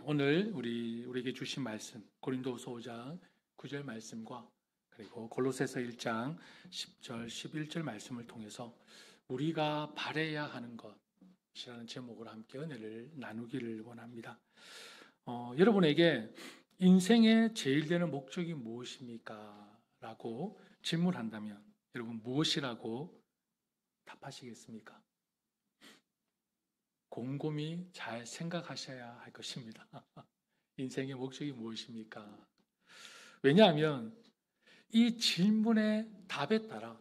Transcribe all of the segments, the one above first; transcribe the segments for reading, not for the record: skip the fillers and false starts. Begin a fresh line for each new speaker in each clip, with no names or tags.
오늘 우리에게 주신 말씀 고린도후서 5장 9절 말씀과 그리고 골로새서 1장 10절 11절 말씀을 통해서 우리가 바라야 하는 것이라는 제목으로 함께 은혜를 나누기를 원합니다. 여러분에게 인생의 제일 되는 목적이 무엇입니까? 라고 질문한다면 여러분 무엇이라고 답하시겠습니까? 곰곰이 잘 생각하셔야 할 것입니다. 인생의 목적이 무엇입니까? 왜냐하면 이 질문의 답에 따라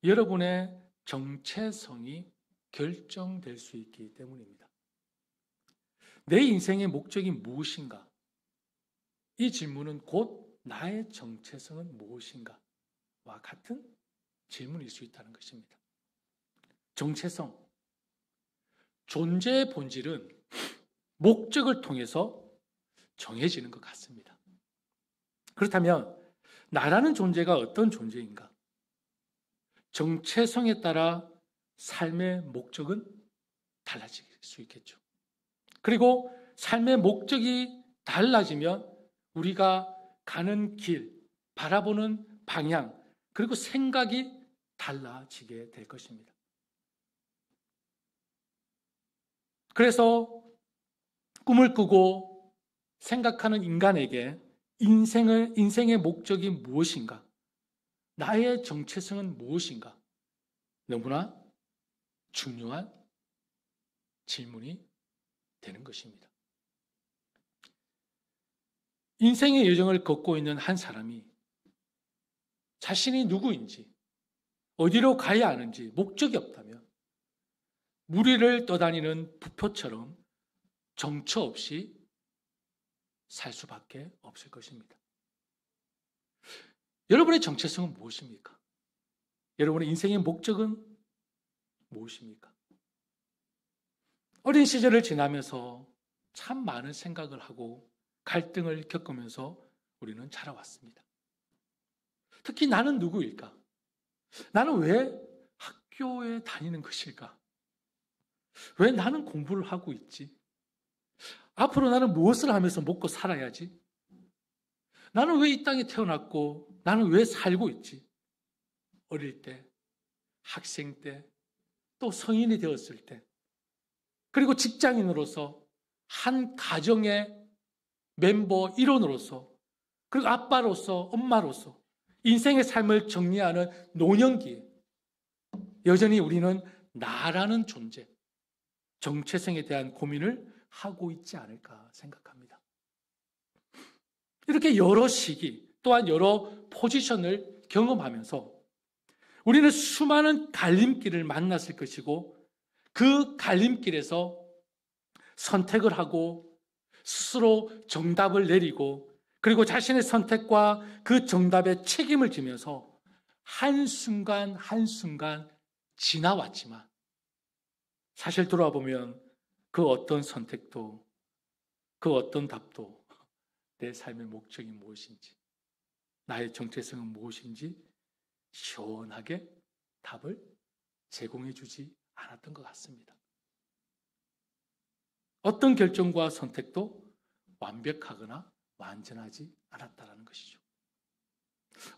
여러분의 정체성이 결정될 수 있기 때문입니다. 내 인생의 목적이 무엇인가? 이 질문은 곧 나의 정체성은 무엇인가와 같은 질문일 수 있다는 것입니다. 정체성, 존재의 본질은 목적을 통해서 정해지는 것 같습니다. 그렇다면 나라는 존재가 어떤 존재인가? 정체성에 따라 삶의 목적은 달라질 수 있겠죠. 그리고 삶의 목적이 달라지면 우리가 가는 길, 바라보는 방향, 그리고 생각이 달라지게 될 것입니다. 그래서 꿈을 꾸고 생각하는 인간에게 인생의 목적이 무엇인가? 나의 정체성은 무엇인가? 너무나 중요한 질문이 되는 것입니다. 인생의 여정을 걷고 있는 한 사람이 자신이 누구인지, 어디로 가야 하는지 목적이 없다면 무리를 떠다니는 부표처럼 정처 없이 살 수밖에 없을 것입니다. 여러분의 정체성은 무엇입니까? 여러분의 인생의 목적은 무엇입니까? 어린 시절을 지나면서 참 많은 생각을 하고 갈등을 겪으면서 우리는 자라왔습니다. 특히 나는 누구일까? 나는 왜 학교에 다니는 것일까? 왜 나는 공부를 하고 있지? 앞으로 나는 무엇을 하면서 먹고 살아야지? 나는 왜 이 땅에 태어났고 나는 왜 살고 있지? 어릴 때, 학생 때, 또 성인이 되었을 때, 그리고 직장인으로서 한 가정의 멤버 일원으로서, 그리고 아빠로서, 엄마로서 인생의 삶을 정리하는 노년기에 여전히 우리는 나라는 존재, 정체성에 대한 고민을 하고 있지 않을까 생각합니다. 이렇게 여러 시기, 또한 여러 포지션을 경험하면서 우리는 수많은 갈림길을 만났을 것이고 그 갈림길에서 선택을 하고 스스로 정답을 내리고 그리고 자신의 선택과 그 정답에 책임을 지면서 한순간 한순간 지나왔지만 사실 돌아보면 그 어떤 선택도 그 어떤 답도 내 삶의 목적이 무엇인지 나의 정체성은 무엇인지 시원하게 답을 제공해 주지 않았던 것 같습니다. 어떤 결정과 선택도 완벽하거나 완전하지 않았다는 것이죠.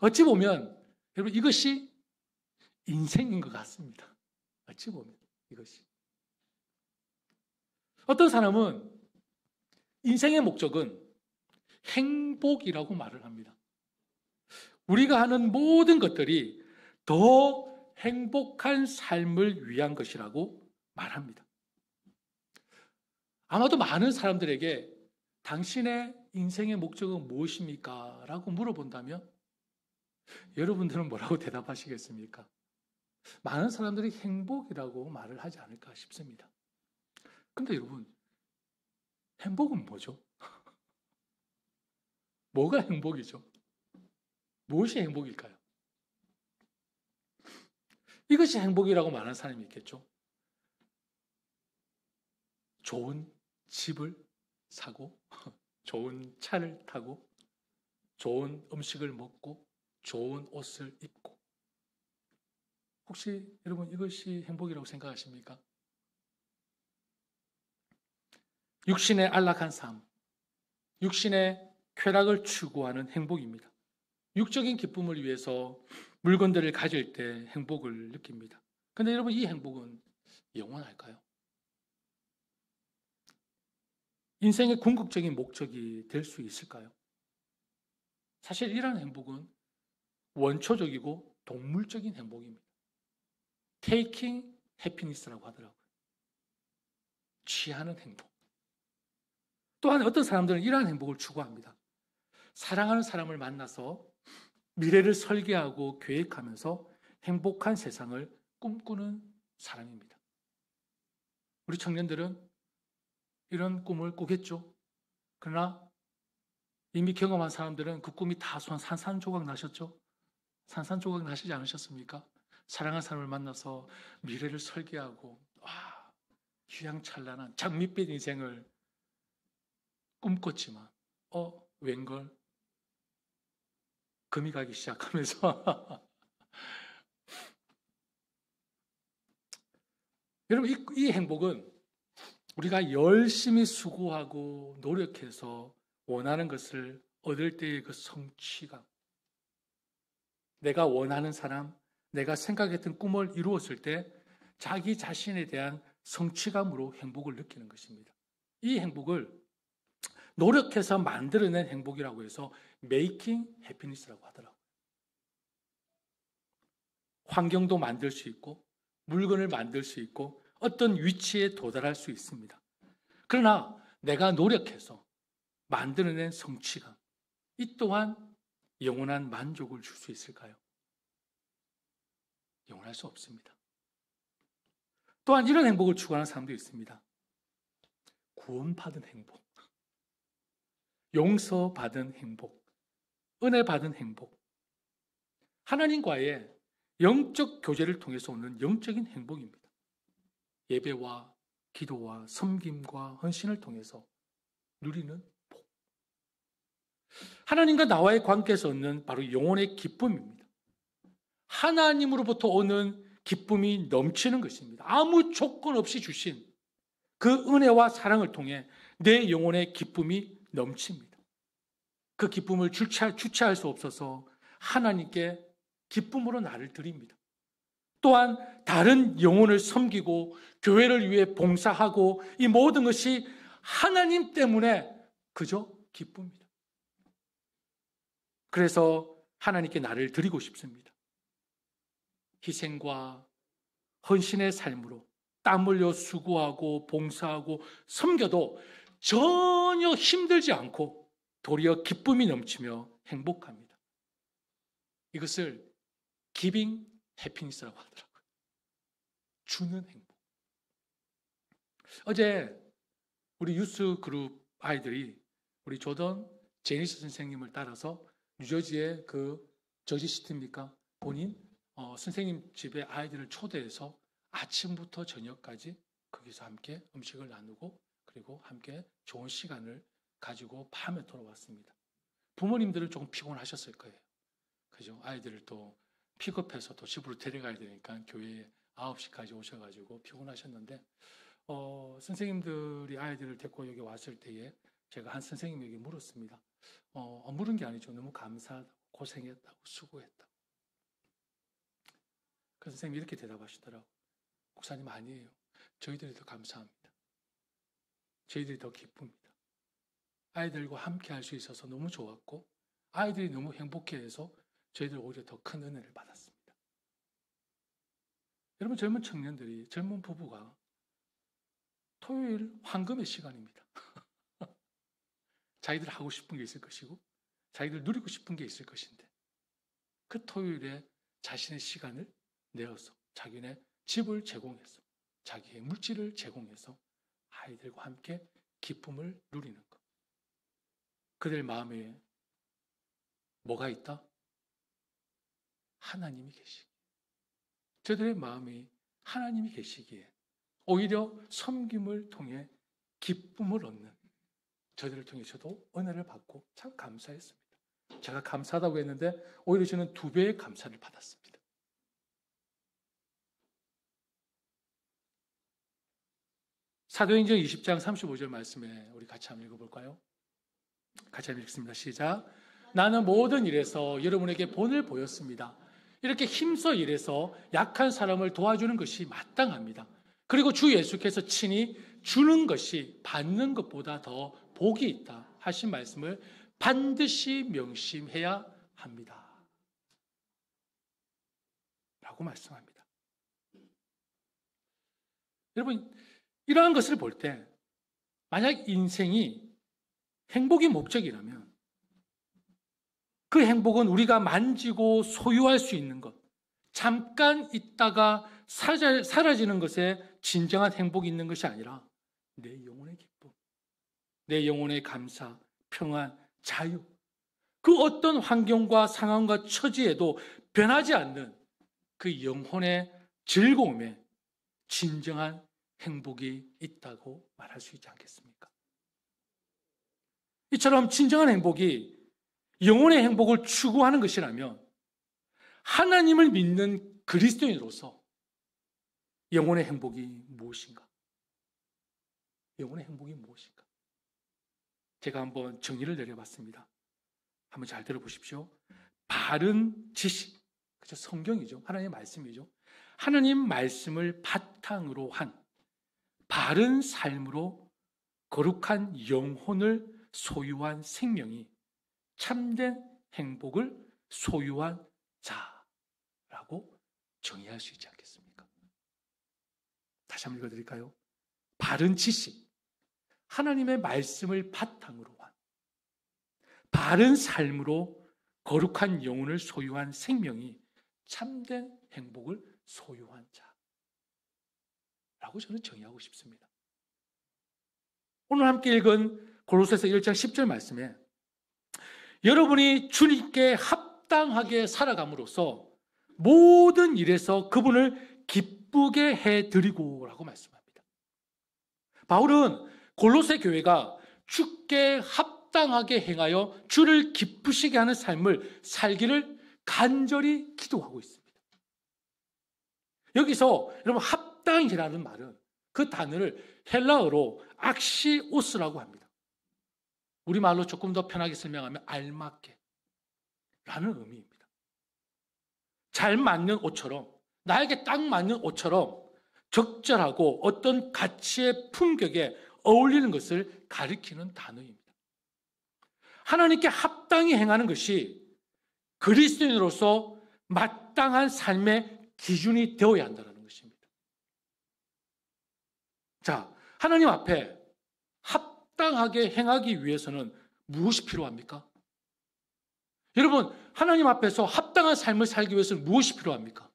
어찌 보면 여러분 이것이 인생인 것 같습니다. 어찌 보면 이것이. 어떤 사람은 인생의 목적은 행복이라고 말을 합니다. 우리가 하는 모든 것들이 더 행복한 삶을 위한 것이라고 말합니다. 아마도 많은 사람들에게 당신의 인생의 목적은 무엇입니까? 라고 물어본다면 여러분들은 뭐라고 대답하시겠습니까? 많은 사람들이 행복이라고 말을 하지 않을까 싶습니다. 근데 여러분, 행복은 뭐죠? 뭐가 행복이죠? 무엇이 행복일까요? 이것이 행복이라고 말하는 사람이 있겠죠? 좋은 집을 사고, 좋은 차를 타고, 좋은 음식을 먹고, 좋은 옷을 입고. 혹시 여러분 이것이 행복이라고 생각하십니까? 육신의 안락한 삶, 육신의 쾌락을 추구하는 행복입니다. 육적인 기쁨을 위해서 물건들을 가질 때 행복을 느낍니다. 그런데 여러분, 이 행복은 영원할까요? 인생의 궁극적인 목적이 될 수 있을까요? 사실 이러한 행복은 원초적이고 동물적인 행복입니다. taking happiness라고 하더라고요. 취하는 행복. 또한 어떤 사람들은 이러한 행복을 추구합니다. 사랑하는 사람을 만나서 미래를 설계하고 계획하면서 행복한 세상을 꿈꾸는 사람입니다. 우리 청년들은 이런 꿈을 꾸겠죠. 그러나 이미 경험한 사람들은 그 꿈이 다 산산조각 나셨죠? 산산조각 나시지 않으셨습니까? 사랑하는 사람을 만나서 미래를 설계하고 휘황찬란한 장밋빛 인생을 꿈꿨지만 웬걸 금이 가기 시작하면서 여러분, 이 행복은 우리가 열심히 수고하고 노력해서 원하는 것을 얻을 때의 그 성취감, 내가 원하는 사람, 내가 생각했던 꿈을 이루었을 때 자기 자신에 대한 성취감으로 행복을 느끼는 것입니다. 이 행복을 노력해서 만들어낸 행복이라고 해서 making happiness라고 하더라고요. 환경도 만들 수 있고 물건을 만들 수 있고 어떤 위치에 도달할 수 있습니다. 그러나 내가 노력해서 만들어낸 성취감, 이 또한 영원한 만족을 줄 수 있을까요? 영원할 수 없습니다. 또한 이런 행복을 추구하는 사람도 있습니다. 구원받은 행복, 용서받은 행복, 은혜 받은 행복, 하나님과의 영적 교제를 통해서 오는 영적인 행복입니다. 예배와 기도와 섬김과 헌신을 통해서 누리는 복. 하나님과 나와의 관계에서 얻는 바로 영혼의 기쁨입니다. 하나님으로부터 오는 기쁨이 넘치는 것입니다. 아무 조건 없이 주신 그 은혜와 사랑을 통해 내 영혼의 기쁨이 넘칩니다. 그 기쁨을 주체할 수 없어서 하나님께 기쁨으로 나를 드립니다. 또한 다른 영혼을 섬기고 교회를 위해 봉사하고 이 모든 것이 하나님 때문에 그저 기쁩니다. 그래서 하나님께 나를 드리고 싶습니다. 희생과 헌신의 삶으로 땀 흘려 수고하고 봉사하고 섬겨도 전혀 힘들지 않고 도리어 기쁨이 넘치며 행복합니다. 이것을 giving happiness라고 하더라고요. 주는 행복. 어제 우리 유스 그룹 아이들이 우리 조던 제니스 선생님을 따라서 뉴저지의 그 저지시티입니까? 본인 선생님 집에 아이들을 초대해서 아침부터 저녁까지 거기서 함께 음식을 나누고 그리고 함께 좋은 시간을 가지고 밤에 돌아왔습니다. 부모님들은 조금 피곤하셨을 거예요. 그죠? 아이들을 또 픽업해서 또 집으로 데려가야 되니까 교회에 9시까지 오셔가지고 피곤하셨는데 선생님들이 아이들을 데리고 여기 왔을 때에 제가 한 선생님에게 물었습니다. 물은 게 아니죠. 너무 감사하다고, 고생했다고, 수고했다고. 그 선생님이 이렇게 대답하시더라고요. 목사님, 아니에요. 저희들이 더 감사합니다. 저희들이 더 기쁩니다. 아이들과 함께 할 수 있어서 너무 좋았고 아이들이 너무 행복해해서 저희들 오히려 더 큰 은혜를 받았습니다. 여러분, 젊은 청년들이, 젊은 부부가 토요일 황금의 시간입니다. 자기들 하고 싶은 게 있을 것이고 자기들 누리고 싶은 게 있을 것인데 그 토요일에 자신의 시간을 내어서 자기네 집을 제공해서 자기의 물질을 제공해서 아이들과 함께 기쁨을 누리는 것. 그들 마음에 뭐가 있다? 하나님이 계시기에. 저들의 마음에 하나님이 계시기에 오히려 섬김을 통해 기쁨을 얻는 저들을 통해 저도 은혜를 받고 참 감사했습니다. 제가 감사하다고 했는데 오히려 저는 2배의 감사를 받았습니다. 사도행전 20장 35절 말씀에 우리 같이 한번 읽어볼까요? 같이 한번 읽습니다. 시작. 나는 모든 일에서 여러분에게 본을 보였습니다. 이렇게 힘써 일해서 약한 사람을 도와주는 것이 마땅합니다. 그리고 주 예수께서 친히 주는 것이 받는 것보다 더 복이 있다 하신 말씀을 반드시 명심해야 합니다. 라고 말씀합니다. 여러분, 이러한 것을 볼 때 만약 인생이 행복이 목적이라면 그 행복은 우리가 만지고 소유할 수 있는 것, 잠깐 있다가 사라지는 것에 진정한 행복이 있는 것이 아니라 내 영혼의 기쁨, 내 영혼의 감사, 평안, 자유, 그 어떤 환경과 상황과 처지에도 변하지 않는 그 영혼의 즐거움에 진정한 행복이 있다고 말할 수 있지 않겠습니까? 이처럼 진정한 행복이 영혼의 행복을 추구하는 것이라면 하나님을 믿는 그리스도인으로서 영혼의 행복이 무엇인가? 영혼의 행복이 무엇인가? 제가 한번 정리를 내려봤습니다. 한번 잘 들어보십시오. 바른 지식, 그죠? 성경이죠. 하나님의 말씀이죠. 하나님 말씀을 바탕으로 한 바른 삶으로 거룩한 영혼을 소유한 생명이 참된 행복을 소유한 자라고 정의할 수 있지 않겠습니까? 다시 한번 읽어드릴까요? 바른 지식, 하나님의 말씀을 바탕으로 한 바른 삶으로 거룩한 영혼을 소유한 생명이 참된 행복을 소유한 자라고 저는 정의하고 싶습니다. 오늘 함께 읽은 골로새서 1장 10절 말씀에 여러분이 주님께 합당하게 살아감으로써 모든 일에서 그분을 기쁘게 해드리고 라고 말씀합니다. 바울은 골로새 교회가 주께 합당하게 행하여 주를 기쁘시게 하는 삶을 살기를 간절히 기도하고 있습니다. 여기서 여러분 합당이라는 말은 그 단어를 헬라어로 악시오스라고 합니다. 우리말로 조금 더 편하게 설명하면 알맞게 라는 의미입니다. 잘 맞는 옷처럼, 나에게 딱 맞는 옷처럼 적절하고 어떤 가치의 품격에 어울리는 것을 가리키는 단어입니다. 하나님께 합당히 행하는 것이 그리스도인으로서 마땅한 삶의 기준이 되어야 한다는 것입니다. 자, 하나님 앞에 합당하게 행하기 위해서는 무엇이 필요합니까? 여러분, 하나님 앞에서 합당한 삶을 살기 위해서는 무엇이 필요합니까?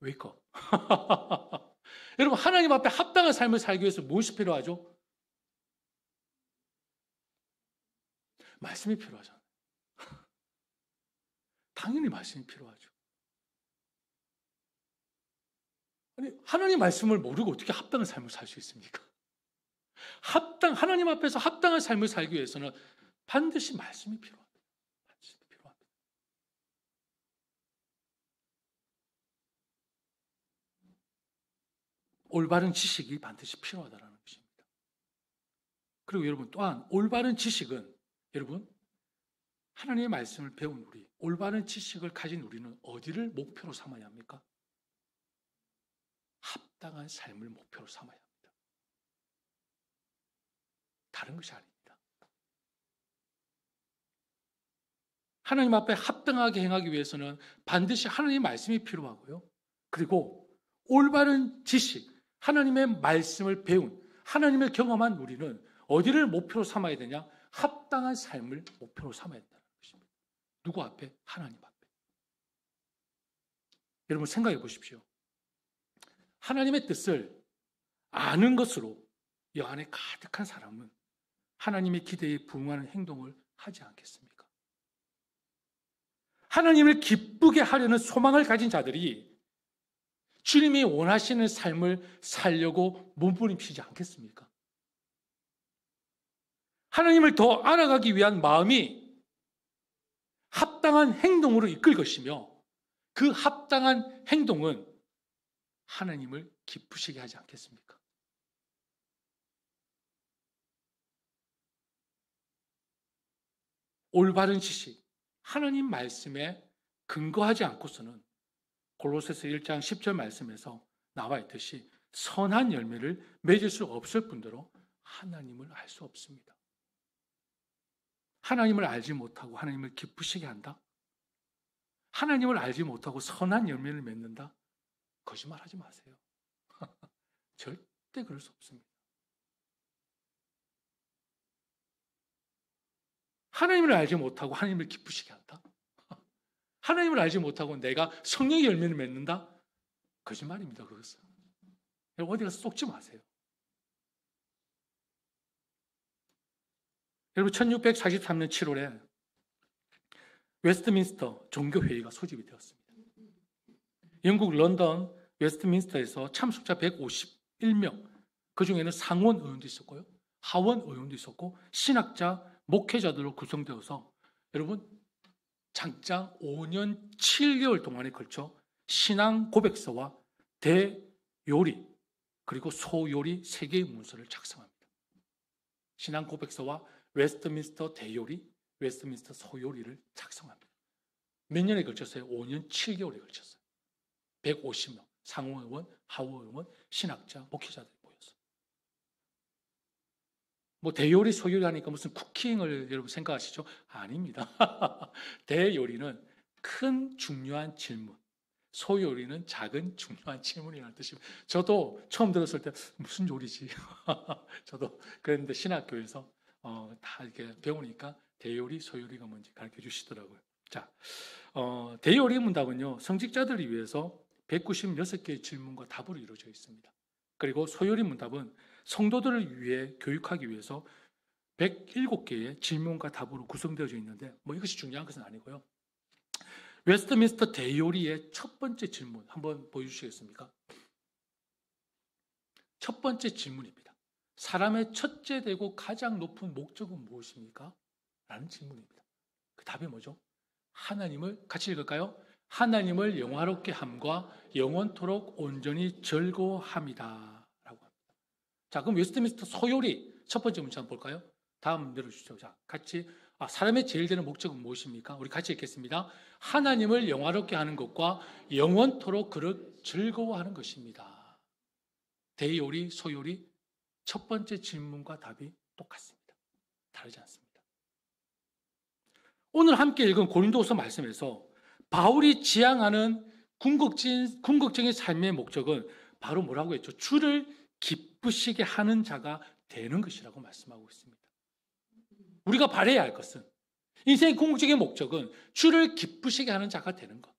웨이크업. 여러분, 하나님 앞에 합당한 삶을 살기 위해서 무엇이 필요하죠? 말씀이 필요하잖아요. 당연히 말씀이 필요하죠. 아니, 하나님 말씀을 모르고 어떻게 합당한 삶을 살 수 있습니까? 하나님 앞에서 합당한 삶을 살기 위해서는 반드시 말씀이 필요합니다. 말씀이 필요합니다. 올바른 지식이 반드시 필요하다는 것입니다. 그리고 여러분 또한 올바른 지식은 여러분 하나님의 말씀을 배운 우리, 올바른 지식을 가진 우리는 어디를 목표로 삼아야 합니까? 합당한 삶을 목표로 삼아야 합니다. 다른 것이 아닙니다. 하나님 앞에 합당하게 행하기 위해서는 반드시 하나님의 말씀이 필요하고요. 그리고 올바른 지식, 하나님의 말씀을 배운, 하나님을 경험한 우리는 어디를 목표로 삼아야 되냐? 합당한 삶을 목표로 삼아야 된다는 것입니다. 누구 앞에? 하나님 앞에. 여러분 생각해 보십시오. 하나님의 뜻을 아는 것으로 이 안에 가득한 사람은 하나님의 기대에 부응하는 행동을 하지 않겠습니까? 하나님을 기쁘게 하려는 소망을 가진 자들이 주님이 원하시는 삶을 살려고 몸부림치지 않겠습니까? 하나님을 더 알아가기 위한 마음이 합당한 행동으로 이끌 것이며 그 합당한 행동은 하나님을 기쁘시게 하지 않겠습니까? 올바른 지식, 하나님 말씀에 근거하지 않고서는 골로새서 1장 10절 말씀에서 나와 있듯이 선한 열매를 맺을 수 없을 뿐더러 하나님을 알 수 없습니다. 하나님을 알지 못하고 하나님을 기쁘시게 한다? 하나님을 알지 못하고 선한 열매를 맺는다? 거짓말하지 마세요. 절대 그럴 수 없습니다. 하나님을 알지 못하고 하나님을 기쁘시게 한다? 하나님을 알지 못하고 내가 성령의 열매를 맺는다? 거짓말입니다. 그것은. 여러분 어디 가서 속지 마세요. 여러분 1643년 7월에 웨스트민스터 종교회의가 소집이 되었습니다. 영국 런던 웨스트민스터에서 참석자 151명, 그 중에는 상원 의원도 있었고요, 하원 의원도 있었고 신학자, 목회자들로 구성되어서 여러분 장장 5년 7개월 동안에 걸쳐 신앙 고백서와 대요리 그리고 소요리 3개의 문서를 작성합니다. 신앙 고백서와 웨스트민스터 대요리, 웨스트민스터 소요리를 작성합니다. 몇 년에 걸쳤어요? 5년 7개월에 걸쳤어요. 150명, 상원의원, 하원의원, 신학자, 목회자들이 모였어요. 뭐 대요리, 소요리 하니까 무슨 쿠킹을 여러분 생각하시죠? 아닙니다. 대요리는 큰 중요한 질문, 소요리는 작은 중요한 질문이라는 뜻입니다. 저도 처음 들었을 때 무슨 요리지? 저도 그랬는데 신학교에서 다 이렇게 배우니까 대요리, 소요리가 뭔지 가르쳐 주시더라고요. 자, 대요리 문답은요, 성직자들을 위해서 196개의 질문과 답으로 이루어져 있습니다. 그리고 소요리 문답은 성도들을 위해 교육하기 위해서 107개의 질문과 답으로 구성되어져 있는데 뭐 이것이 중요한 것은 아니고요. 웨스트민스터 대요리의 첫 번째 질문 한번 보여주시겠습니까? 첫 번째 질문입니다. 사람의 첫째 되고 가장 높은 목적은 무엇입니까? 라는 질문입니다. 그 답이 뭐죠? 하나님을, 같이 읽을까요? 하나님을 영화롭게 함과 영원토록 온전히 즐거워함이다 라고 합니다. 자, 그럼 웨스트민스터 소요리 첫 번째 문제 한번 볼까요? 다음 내려주시죠. 자, 같이 사람의 제일 되는 목적은 무엇입니까? 우리 같이 읽겠습니다. 하나님을 영화롭게 하는 것과 영원토록 그를 즐거워하는 것입니다. 대요리, 소요리 첫 번째 질문과 답이 똑같습니다. 다르지 않습니다. 오늘 함께 읽은 고린도후서 말씀에서 바울이 지향하는 궁극적인 삶의 목적은 바로 뭐라고 했죠? 주를 기쁘시게 하는 자가 되는 것이라고 말씀하고 있습니다. 우리가 바라야 할 것은, 인생의 궁극적인 목적은 주를 기쁘시게 하는 자가 되는 것.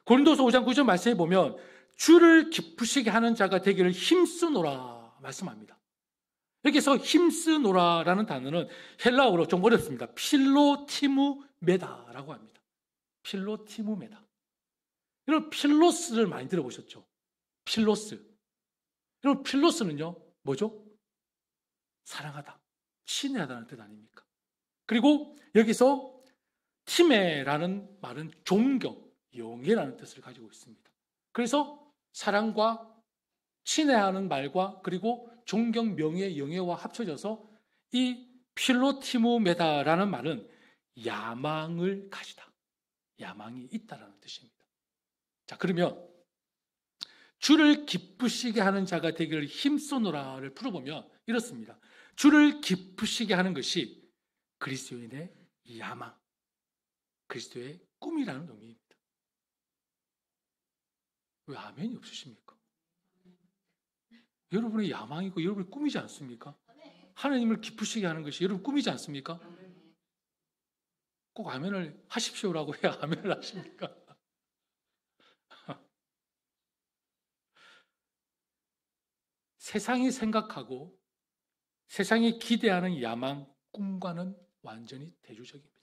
고린도서 5장 9절 말씀에 보면 주를 기쁘시게 하는 자가 되기를 힘쓰노라 말씀합니다. 여기서 힘쓰노라라는 단어는 헬라어로 좀 어렵습니다. 필로티무메다라고 합니다. 필로티무메다. 여러분 필로스를 많이 들어보셨죠? 필로스. 여러분 필로스는요 뭐죠? 사랑하다, 친애하다는 뜻 아닙니까? 그리고 여기서 티메라는 말은 존경, 영예라는 뜻을 가지고 있습니다. 그래서 사랑과 친애하는 말과 그리고 존경, 명예, 영예와 합쳐져서 이 필로티무메다라는 말은 야망을 가지다, 야망이 있다라는 뜻입니다. 자, 그러면 주를 기쁘시게 하는 자가 되기를 힘쓰노라를 풀어보면 이렇습니다. 주를 기쁘시게 하는 것이 그리스도인의 야망, 그리스도의 꿈이라는 의미입니다. 왜 아멘이 없으십니까? 여러분의 야망이고 여러분의 꿈이지 않습니까? 하나님을 기쁘시게 하는 것이 여러분 꿈이지 않습니까? 꼭 아멘을 하십시오라고 해야 아멘을 하십니까? 세상이 생각하고 세상이 기대하는 야망, 꿈과는 완전히 대조적입니다.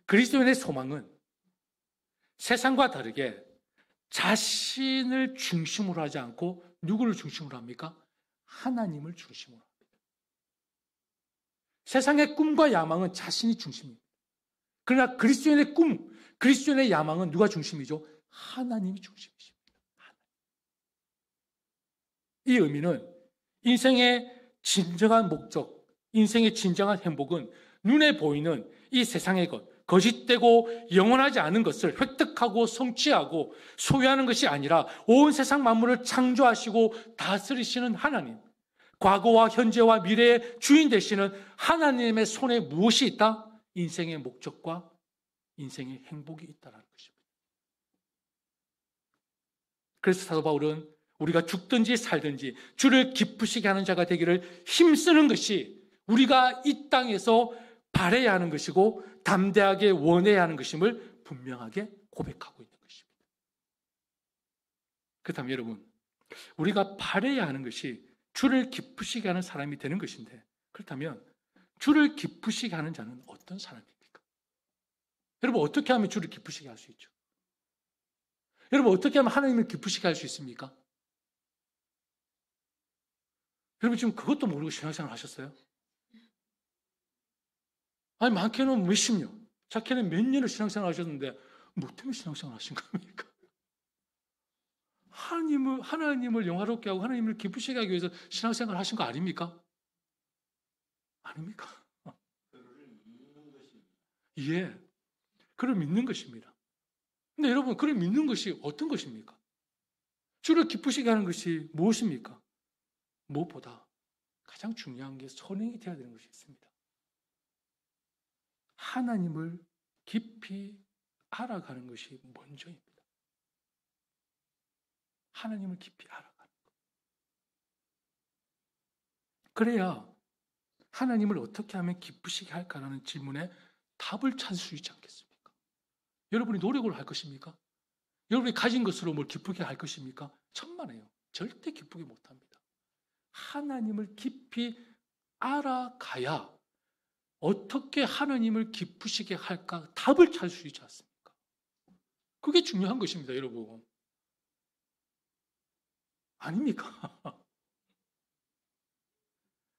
그리스도인의 소망은 세상과 다르게 자신을 중심으로 하지 않고 누구를 중심으로 합니까? 하나님을 중심으로 합니다. 세상의 꿈과 야망은 자신이 중심입니다. 그러나 그리스도인의 꿈, 그리스도인의 야망은 누가 중심이죠? 하나님이 중심이십니다. 이 의미는 인생의 진정한 목적, 인생의 진정한 행복은 눈에 보이는 이 세상의 것, 거짓되고 영원하지 않은 것을 획득하고 성취하고 소유하는 것이 아니라 온 세상 만물을 창조하시고 다스리시는 하나님, 과거와 현재와 미래의 주인 되시는 하나님의 손에 무엇이 있다? 인생의 목적과 인생의 행복이 있다는 것입니다. 그래서 사도 바울은 우리가 죽든지 살든지 주를 기쁘시게 하는 자가 되기를 힘쓰는 것이 우리가 이 땅에서 바라야 하는 것이고 담대하게 원해야 하는 것임을 분명하게 고백하고 있는 것입니다. 그렇다면 여러분, 우리가 바라야 하는 것이 주를 기쁘시게 하는 사람이 되는 것인데, 그렇다면 주를 기쁘시게 하는 자는 어떤 사람입니까? 여러분, 어떻게 하면 주를 기쁘시게 할 수 있죠? 여러분, 어떻게 하면 하나님을 기쁘시게 할 수 있습니까? 여러분, 지금 그것도 모르고 신앙생활 하셨어요? 아니, 많게는 몇십 년, 작게는 몇 년을 신앙생활 하셨는데 뭐 때문에 신앙생활 하신 겁니까? 하나님을 영화롭게 하고 하나님을 기쁘시게 하기 위해서 신앙생활 하신 거 아닙니까? 아닙니까? 예, 그를 믿는 것입니다. 근데 여러분, 그를 믿는 것이 어떤 것입니까? 주를 기쁘시게 하는 것이 무엇입니까? 무엇보다 가장 중요한 게 선행이 되어야 되는 것이 있습니다. 하나님을 깊이 알아가는 것이 먼저입니다. 하나님을 깊이 알아가는 것. 그래야 하나님을 어떻게 하면 기쁘시게 할까라는 질문에 답을 찾을 수 있지 않겠습니까? 여러분이 노력을 할 것입니까? 여러분이 가진 것으로 뭘 기쁘게 할 것입니까? 천만에요. 절대 기쁘게 못합니다. 하나님을 깊이 알아가야 어떻게 하나님을 기쁘시게 할까 답을 찾을 수 있지 않습니까? 그게 중요한 것입니다, 여러분. 아닙니까?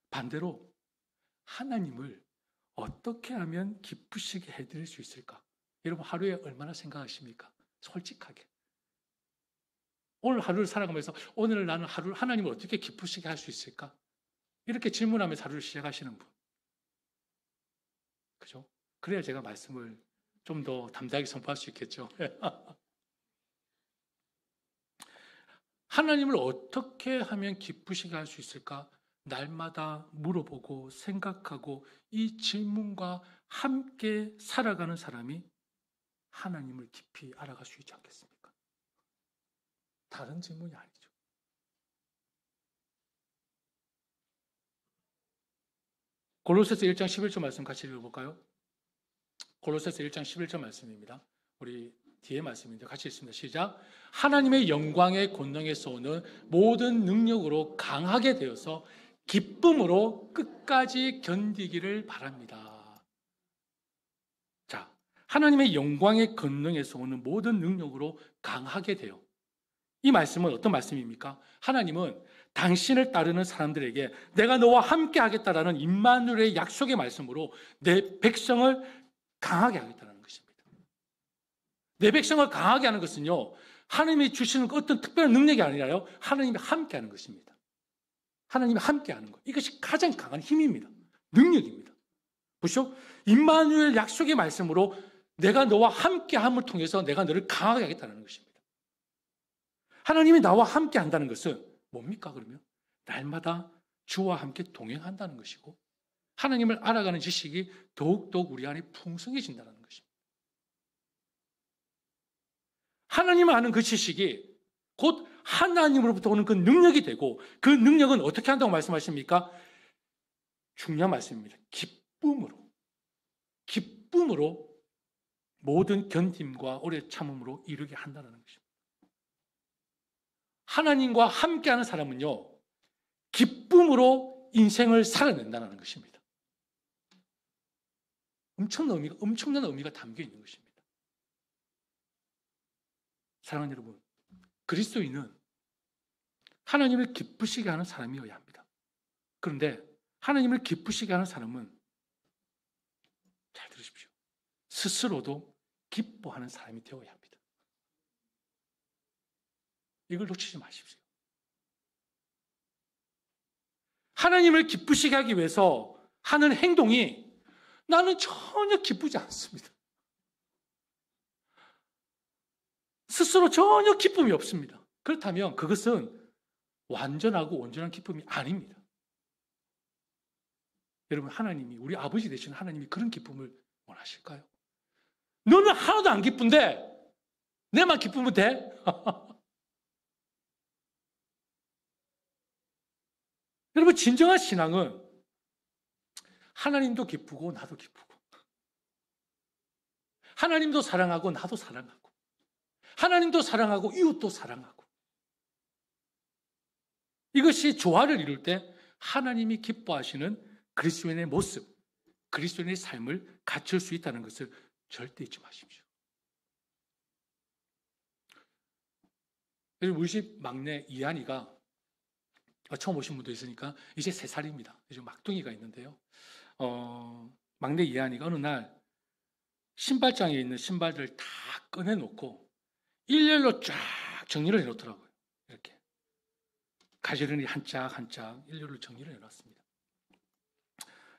반대로 하나님을 어떻게 하면 기쁘시게 해드릴 수 있을까? 여러분, 하루에 얼마나 생각하십니까? 솔직하게. 오늘 하루를 살아가면서 오늘 나는 하나님을 어떻게 기쁘시게 할 수 있을까? 이렇게 질문하면서 하루를 시작하시는 분. 그죠? 그래야 제가 말씀을 좀 더 담대하게 선포할 수 있겠죠. 하나님을 어떻게 하면 기쁘시게 할 수 있을까? 날마다 물어보고 생각하고 이 질문과 함께 살아가는 사람이 하나님을 깊이 알아갈 수 있지 않겠습니까? 다른 질문이 아니죠. 골로새서 1장 11절 말씀 같이 읽어볼까요? 골로새서 1장 11절 말씀입니다. 우리 뒤에 말씀인데 같이 읽습니다. 시작. 하나님의 영광의 권능에서 오는 모든 능력으로 강하게 되어서 기쁨으로 끝까지 견디기를 바랍니다. 자, 하나님의 영광의 권능에서 오는 모든 능력으로 강하게 돼요. 이 말씀은 어떤 말씀입니까? 하나님은 당신을 따르는 사람들에게 내가 너와 함께 하겠다라는 임마누엘의 약속의 말씀으로 내 백성을 강하게 하겠다는 것입니다. 내 백성을 강하게 하는 것은요, 하나님이 주시는 어떤 특별한 능력이 아니라요, 하나님이 함께 하는 것입니다. 하나님이 함께 하는 것. 이것이 가장 강한 힘입니다. 능력입니다. 보시죠. 임마누엘 약속의 말씀으로 내가 너와 함께 함을 통해서 내가 너를 강하게 하겠다는 것입니다. 하나님이 나와 함께 한다는 것은 뭡니까, 그러면? 날마다 주와 함께 동행한다는 것이고, 하나님을 알아가는 지식이 더욱더욱 우리 안에 풍성해진다는 것입니다. 하나님을 아는 그 지식이 곧 하나님으로부터 오는 그 능력이 되고, 그 능력은 어떻게 한다고 말씀하십니까? 중요한 말씀입니다. 기쁨으로 모든 견딤과 오래 참음으로 이루게 한다는 것입니다. 하나님과 함께하는 사람은요, 기쁨으로 인생을 살아낸다는 것입니다. 엄청난 의미가 담겨 있는 것입니다. 사랑하는 여러분, 그리스도인은 하나님을 기쁘시게 하는 사람이어야 합니다. 그런데 하나님을 기쁘시게 하는 사람은, 잘 들으십시오, 스스로도 기뻐하는 사람이 되어야 합니다. 이걸 놓치지 마십시오. 하나님을 기쁘시게 하기 위해서 하는 행동이 나는 전혀 기쁘지 않습니다. 스스로 전혀 기쁨이 없습니다. 그렇다면 그것은 완전하고 온전한 기쁨이 아닙니다. 여러분, 하나님이, 우리 아버지 되시는 하나님이 그런 기쁨을 원하실까요? 너는 하나도 안 기쁜데 내만 기쁘면 돼? 여러분, 진정한 신앙은 하나님도 기쁘고 나도 기쁘고, 하나님도 사랑하고 나도 사랑하고, 하나님도 사랑하고 이웃도 사랑하고, 이것이 조화를 이룰 때 하나님이 기뻐하시는 그리스도인의 모습, 그리스도인의 삶을 갖출 수 있다는 것을 절대 잊지 마십시오. 우리 집 막내 이한이가 처음 오신 분도 있으니까 이제 3살입니다. 이제 막둥이가 있는데요. 막내 이한이가 어느 날 신발장에 있는 신발들을 다 꺼내놓고 일렬로 쫙 정리를 해놓더라고요. 이렇게 가지런히 한 짝 한 짝 일렬로 정리를 해놨습니다.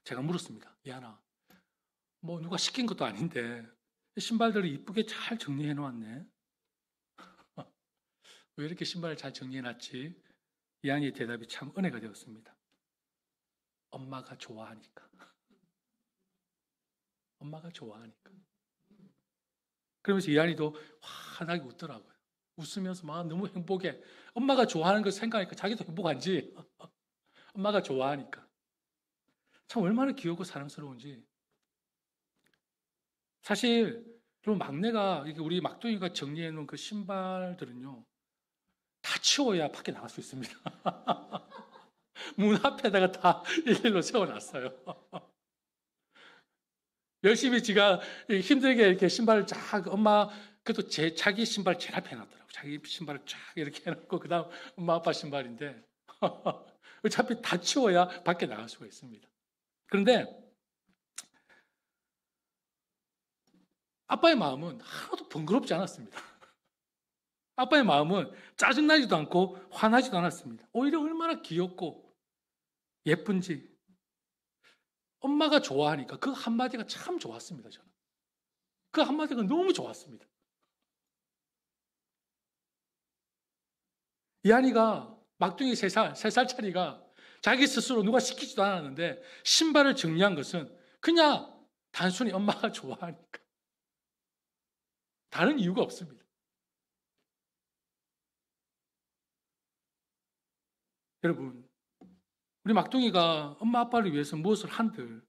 제가 물었습니다. 이한아, 뭐 누가 시킨 것도 아닌데 신발들을 이쁘게 잘 정리해 놓았네. 왜 이렇게 신발을 잘 정리해 놨지? 이한이의 대답이 참 은혜가 되었습니다. 엄마가 좋아하니까. 엄마가 좋아하니까. 그러면서 이한이도 환하게 웃더라고요. 웃으면서 막 너무 행복해. 엄마가 좋아하는 걸 생각하니까 자기도 행복한지. 엄마가 좋아하니까. 참 얼마나 귀엽고 사랑스러운지. 사실 여러분, 막내가, 우리 막둥이가 정리해 놓은 그 신발들은요, 다 치워야 밖에 나갈 수 있습니다. 문 앞에다가 다 일일로 세워놨어요. 열심히 지가 힘들게 이렇게 신발을 쫙, 엄마, 그래도 자기 신발 제일 앞에 놨더라고요. 자기 신발을 쫙 이렇게 해놓고, 그 다음 엄마 아빠 신발인데, 어차피 다 치워야 밖에 나갈 수가 있습니다. 그런데, 아빠의 마음은 하나도 번거롭지 않았습니다. 아빠의 마음은 짜증나지도 않고 화나지도 않았습니다. 오히려 얼마나 귀엽고 예쁜지. 엄마가 좋아하니까 그 한마디가 참 좋았습니다. 저는 그 한마디가 너무 좋았습니다. 이한이가, 막둥이 3살짜리가 자기 스스로 누가 시키지도 않았는데 신발을 정리한 것은 그냥 단순히 엄마가 좋아하니까. 다른 이유가 없습니다. 여러분, 우리 막둥이가 엄마 아빠를 위해서 무엇을 한들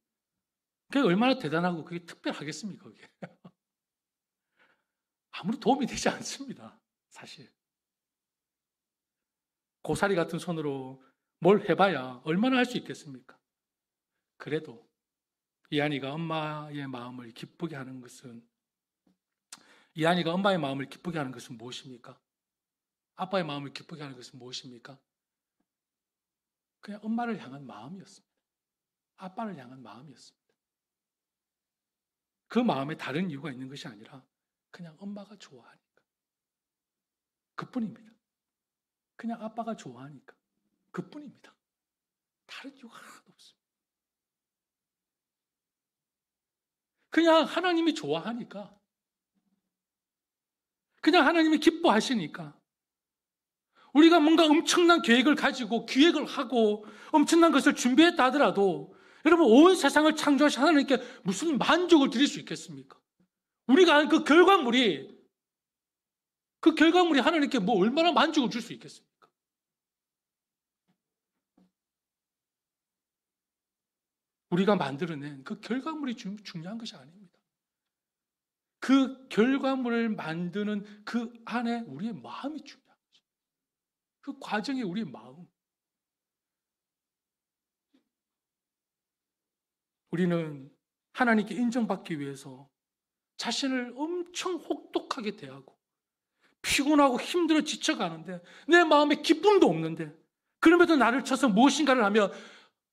그게 얼마나 대단하고 그게 특별하겠습니까? 그게. 아무리 도움이 되지 않습니다. 사실. 고사리 같은 손으로 뭘 해봐야 얼마나 할 수 있겠습니까? 그래도 이한이가 엄마의 마음을 기쁘게 하는 것은, 이한이가 엄마의 마음을 기쁘게 하는 것은 무엇입니까? 아빠의 마음을 기쁘게 하는 것은 무엇입니까? 그냥 엄마를 향한 마음이었습니다. 아빠를 향한 마음이었습니다. 그 마음에 다른 이유가 있는 것이 아니라 그냥 엄마가 좋아하니까. 그뿐입니다. 그냥 아빠가 좋아하니까. 그뿐입니다. 다른 이유가 하나도 없습니다. 그냥 하나님이 좋아하니까. 그냥 하나님이 기뻐하시니까. 우리가 뭔가 엄청난 계획을 가지고 기획을 하고 엄청난 것을 준비했다 하더라도 여러분, 온 세상을 창조하신 하나님께 무슨 만족을 드릴 수 있겠습니까? 우리가 아는 그 결과물이 하나님께 뭐 얼마나 만족을 줄 수 있겠습니까? 우리가 만들어낸 그 결과물이 중요한 것이 아닙니다. 그 결과물을 만드는 그 안에 우리의 마음이 중요한 거죠. 그 과정에 우리의 마음. 우리는 하나님께 인정받기 위해서 자신을 엄청 혹독하게 대하고 피곤하고 힘들어 지쳐가는데 내 마음에 기쁨도 없는데 그럼에도 나를 쳐서 무엇인가를 하면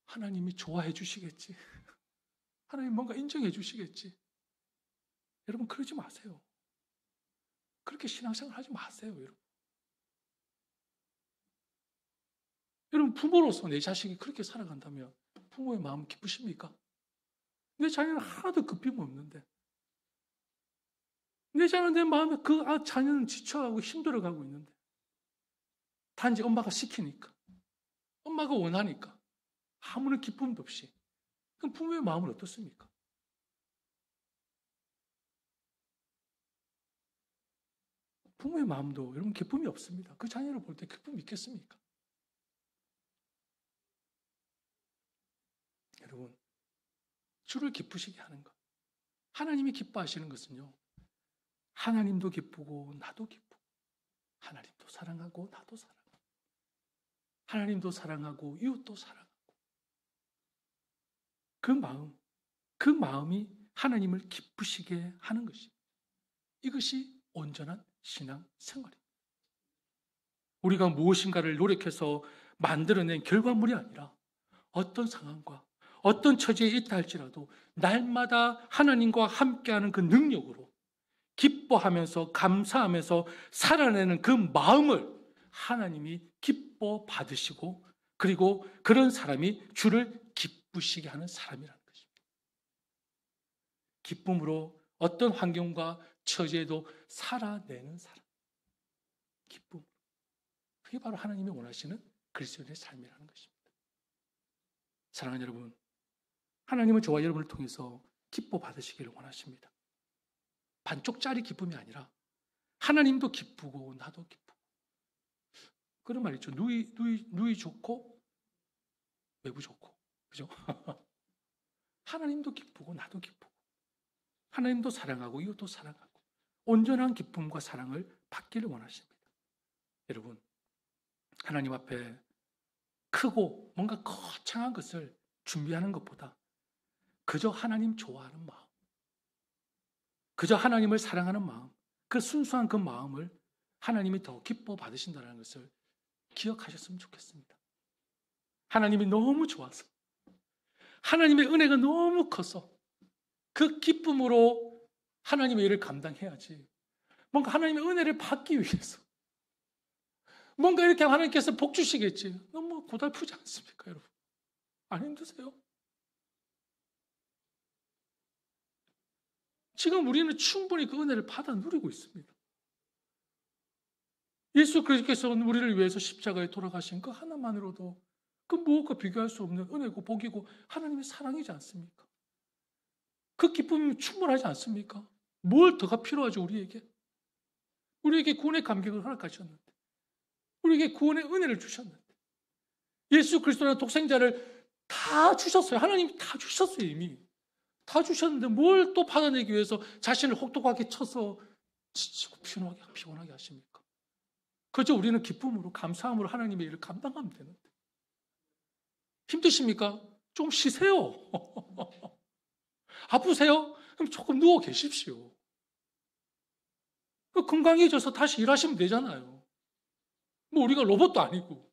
하나님이 좋아해 주시겠지. 하나님 뭔가 인정해 주시겠지. 여러분, 그러지 마세요. 그렇게 신앙생활 하지 마세요, 여러분. 여러분, 부모로서 내 자식이 그렇게 살아간다면 부모의 마음 기쁘십니까? 내 자녀는 하나도 급힘 없는데, 내 자녀는 내 마음에 자녀는 지쳐가고 힘들어가고 있는데, 단지 엄마가 시키니까, 엄마가 원하니까 아무런 기쁨도 없이, 그럼 부모의 마음은 어떻습니까? 부모의 마음도 여러분 기쁨이 없습니다. 그 자녀를 볼 때 기쁨이 있겠습니까? 여러분, 주를 기쁘시게 하는 것. 하나님이 기뻐하시는 것은요, 하나님도 기쁘고 나도 기쁘고, 하나님도 사랑하고 나도 사랑하고, 하나님도 사랑하고 이웃도 사랑하고, 그 마음이 하나님을 기쁘시게 하는 것입니다. 이것이 온전한 신앙 생활입니다. 우리가 무엇인가를 노력해서 만들어낸 결과물이 아니라 어떤 상황과 어떤 처지에 있다 할지라도 날마다 하나님과 함께하는 그 능력으로 기뻐하면서 감사하면서 살아내는 그 마음을 하나님이 기뻐 받으시고, 그리고 그런 사람이 주를 기쁘시게 하는 사람이라는 것입니다. 기쁨으로 어떤 환경과 처지에도 살아내는 사람. 기쁨. 그게 바로 하나님이 원하시는 그리스도인의 삶이라는 것입니다. 사랑하는 여러분, 하나님은 저와 여러분을 통해서 기뻐 받으시기를 원하십니다. 반쪽짜리 기쁨이 아니라 하나님도 기쁘고 나도 기쁘고, 그런 말 있죠. 누이 좋고 외부 좋고, 그죠? 하나님도 기쁘고 나도 기쁘고, 하나님도 사랑하고 이웃도 사랑하고, 온전한 기쁨과 사랑을 받기를 원하십니다. 여러분, 하나님 앞에 크고 뭔가 거창한 것을 준비하는 것보다 그저 하나님 좋아하는 마음, 그저 하나님을 사랑하는 마음, 그 순수한 그 마음을 하나님이 더 기뻐 받으신다는 것을 기억하셨으면 좋겠습니다. 하나님이 너무 좋아서, 하나님의 은혜가 너무 커서 그 기쁨으로 하나님의 일을 감당해야지, 뭔가 하나님의 은혜를 받기 위해서 뭔가 이렇게 하나님께서 복 주시겠지, 너무 고달프지 않습니까, 여러분? 안 힘드세요? 지금 우리는 충분히 그 은혜를 받아 누리고 있습니다. 예수 그리스도께서는 우리를 위해서 십자가에 돌아가신 그 하나만으로도 그 무엇과 비교할 수 없는 은혜고 복이고 하나님의 사랑이지 않습니까? 그 기쁨이 충분하지 않습니까? 뭘 더가 필요하죠, 우리에게? 우리에게 구원의 감격을 허락하셨는데, 우리에게 구원의 은혜를 주셨는데, 예수 그리스도라는 독생자를 다 주셨어요. 하나님이 다 주셨어요. 이미 다 주셨는데 뭘 또 받아내기 위해서 자신을 혹독하게 쳐서 지치고 피곤하게 하십니까? 그저 우리는 기쁨으로 감사함으로 하나님의 일을 감당하면 되는데, 힘드십니까? 좀 쉬세요. 아프세요? 그럼 조금 누워 계십시오. 건강해져서 다시 일하시면 되잖아요. 뭐 우리가 로봇도 아니고.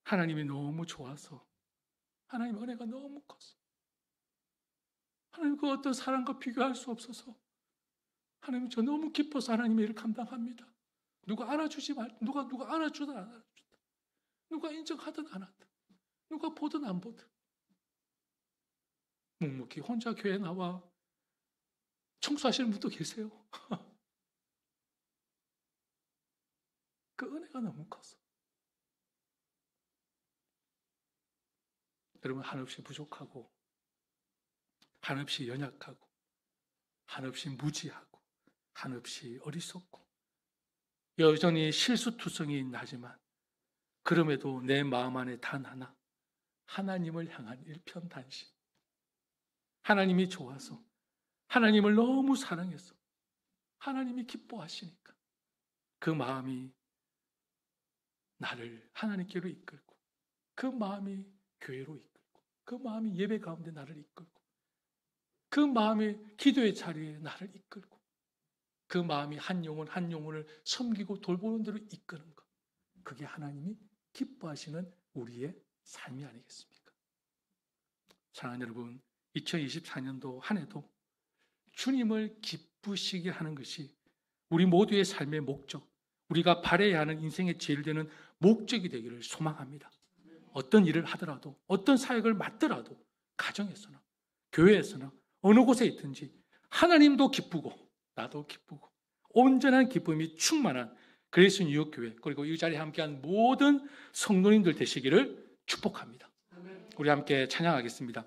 하나님이 너무 좋아서, 하나님의 은혜가 너무 커서, 하나님 그 어떤 사랑과 비교할 수 없어서, 하나님 저 너무 기뻐서 하나님의 일을 감당합니다. 누가 알아주지 누가 알아주든 안 알아주든, 누가 인정하든 안 하든, 누가 보든 안 보든, 묵묵히 혼자 교회 나와 청소하시는 분도 계세요. 그 은혜가 너무 커서. 여러분, 한없이 부족하고, 한없이 연약하고, 한없이 무지하고, 한없이 어리석고, 여전히 실수투성이 나지만, 그럼에도 내 마음 안에 단 하나, 하나님을 향한 일편단심. 하나님이 좋아서, 하나님을 너무 사랑해서, 하나님이 기뻐하시니까 그 마음이 나를 하나님께로 이끌고, 그 마음이 교회로 이끌고, 그 마음이 예배 가운데 나를 이끌고, 그 마음이 기도의 자리에 나를 이끌고, 그 마음이 한 영혼을 섬기고 돌보는 대로 이끄는 것, 그게 하나님이 기뻐하시는 우리의 삶이 아니겠습니까? 사랑하는 여러분, 2024년도 한 해도 주님을 기쁘시게 하는 것이 우리 모두의 삶의 목적, 우리가 발해야 하는 인생의 제일 되는 목적이 되기를 소망합니다. 어떤 일을 하더라도, 어떤 사역을 맡더라도, 가정에서나 교회에서나 어느 곳에 있든지 하나님도 기쁘고 나도 기쁘고 온전한 기쁨이 충만한 그리스 뉴욕교회, 그리고 이 자리에 함께한 모든 성도님들 되시기를 축복합니다. 우리 함께 찬양하겠습니다.